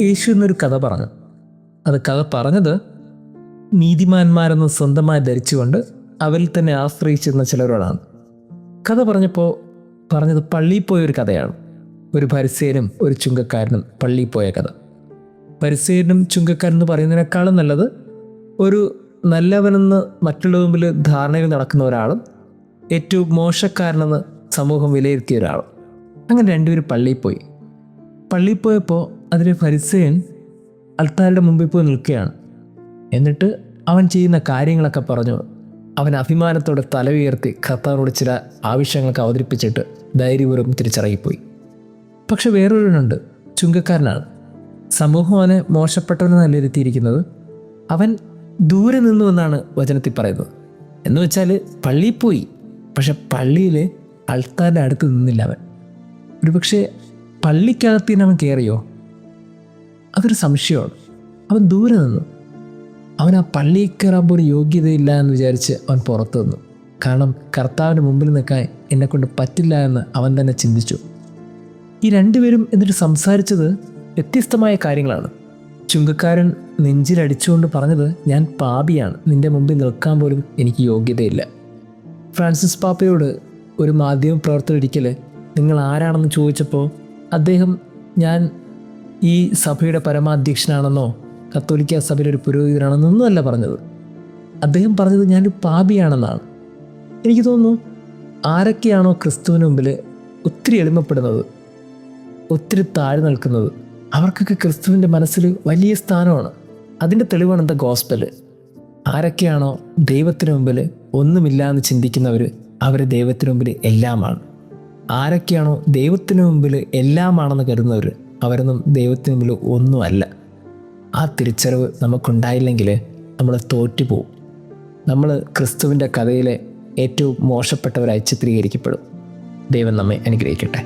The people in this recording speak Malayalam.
യേശു എന്നൊരു കഥ പറഞ്ഞു. കഥ പറഞ്ഞത് നീതിമാന്മാരെന്ന് സ്വന്തമായി ധരിച്ചുകൊണ്ട് അവരിൽ തന്നെ ആശ്രയിച്ചിരുന്ന ചിലരോടാണ്. കഥ പറഞ്ഞത് പള്ളിയിൽ പോയൊരു കഥയാണ്. ഒരു ഫരിസേയനും ഒരു ചുങ്കക്കാരനും പള്ളിയിൽ പോയ കഥ. ഫരിസേയനും ചുങ്കക്കാരെന്ന് പറയുന്നതിനേക്കാളും നല്ലത് ഒരു നല്ലവനെന്ന് മറ്റുള്ള മുമ്പിൽ ധാരണയിൽ നടക്കുന്ന ഒരാളും ഏറ്റവും മോശക്കാരനെന്ന് സമൂഹം വിലയിരുത്തിയ ഒരാളും. അങ്ങനെ രണ്ടുപേരും പള്ളിയിൽ പോയപ്പോൾ അതിലെ ഫരിസേയൻ അൾത്താരുടെ മുമ്പിൽ പോയി നിൽക്കുകയാണ്. എന്നിട്ട് അവൻ ചെയ്യുന്ന കാര്യങ്ങളൊക്കെ പറഞ്ഞു അവൻ അഭിമാനത്തോടെ തല ഉയർത്തി കർത്താവിനോട് ചില ആവശ്യങ്ങളൊക്കെ അവതരിപ്പിച്ചിട്ട് ധൈര്യപൂർവ്വം തിരിച്ചിറങ്ങിപ്പോയി. പക്ഷെ വേറൊരുവനുണ്ട്, ചുങ്കക്കാരനാണ്. സമൂഹം അവനെ മോശപ്പെട്ടവനെന്ന് നിലയിരുത്തിയിരിക്കുന്നത്. അവൻ ദൂരെ നിന്നു എന്നാണ് വചനത്തിൽ പറയുന്നത്. എന്ന് വെച്ചാൽ പള്ളിയിൽ പോയി, പക്ഷെ പള്ളിയിൽ അൾത്താരുടെ അടുത്ത് നിന്നില്ല. അവൻ ഒരുപക്ഷെ പള്ളിക്കകത്തിന് അവൻ കയറിയോ? അതൊരു സംശയമാണ്. അവൻ ദൂരെ നിന്നു. അവൻ ആ പള്ളിയിൽ കയറാൻ പോലും യോഗ്യതയില്ല എന്ന് വിചാരിച്ച് അവൻ പുറത്തു നിന്നു. കാരണം കർത്താവിൻ്റെ മുമ്പിൽ നിൽക്കാൻ എന്നെക്കൊണ്ട് പറ്റില്ല എന്ന് അവൻ തന്നെ ചിന്തിച്ചു. ഈ രണ്ടുപേരും എന്നിട്ട് സംസാരിച്ചത് വ്യത്യസ്തമായ കാര്യങ്ങളാണ്. ചുങ്കക്കാരൻ നെഞ്ചിലടിച്ചുകൊണ്ട് പറഞ്ഞത്, ഞാൻ പാപിയാണ്, നിൻ്റെ മുമ്പിൽ നിൽക്കാൻ പോലും എനിക്ക് യോഗ്യതയില്ല. ഫ്രാൻസിസ് പാപ്പയോട് ഒരു മാധ്യമ പ്രവർത്തകർ ഒരിക്കൽ നിങ്ങൾ ആരാണെന്ന് ചോദിച്ചപ്പോൾ അദ്ദേഹം ഞാൻ ഈ സഭയുടെ പരമാധ്യക്ഷനാണെന്നോ കത്തോലിക്ക സഭയുടെ ഒരു പുരോഹിതനാണെന്നൊന്നും അല്ല പറഞ്ഞത്. അദ്ദേഹം പറഞ്ഞത് ഞാനൊരു പാപിയാണെന്നാണ്. എനിക്ക് തോന്നുന്നു ആരൊക്കെയാണോ ക്രിസ്തുവിന് മുമ്പിൽ ഒത്തിരി എളിമപ്പെടുന്നത്, ഒത്തിരി താഴ്ന്നു നിൽക്കുന്നത്, അവർക്കൊക്കെ ക്രിസ്തുവിൻ്റെ മനസ്സിൽ വലിയ സ്ഥാനമാണ്. അതിൻ്റെ തെളിവാണ് എന്താ ഗോസ്പൽ. ആരൊക്കെയാണോ ദൈവത്തിന് മുമ്പിൽ ഒന്നുമില്ല എന്ന് ചിന്തിക്കുന്നവർ, അവർ ദൈവത്തിന് മുമ്പിൽ എല്ലാമാണ്. ആരൊക്കെയാണോ ദൈവത്തിന് മുമ്പിൽ എല്ലാമാണെന്ന് കരുതുന്നവർ, അവരൊന്നും ദൈവത്തിന് മുമ്പിൽ ഒന്നുമല്ല. ആ തിരിച്ചറിവ് നമുക്കുണ്ടായില്ലെങ്കിൽ നമ്മൾ തോറ്റുപോകും. നമ്മൾ ക്രിസ്തുവിൻ്റെ കഥയിലെ ഏറ്റവും മോശപ്പെട്ടവരായി ചിത്രീകരിക്കപ്പെടും. ദൈവം നമ്മെ അനുഗ്രഹിക്കട്ടെ.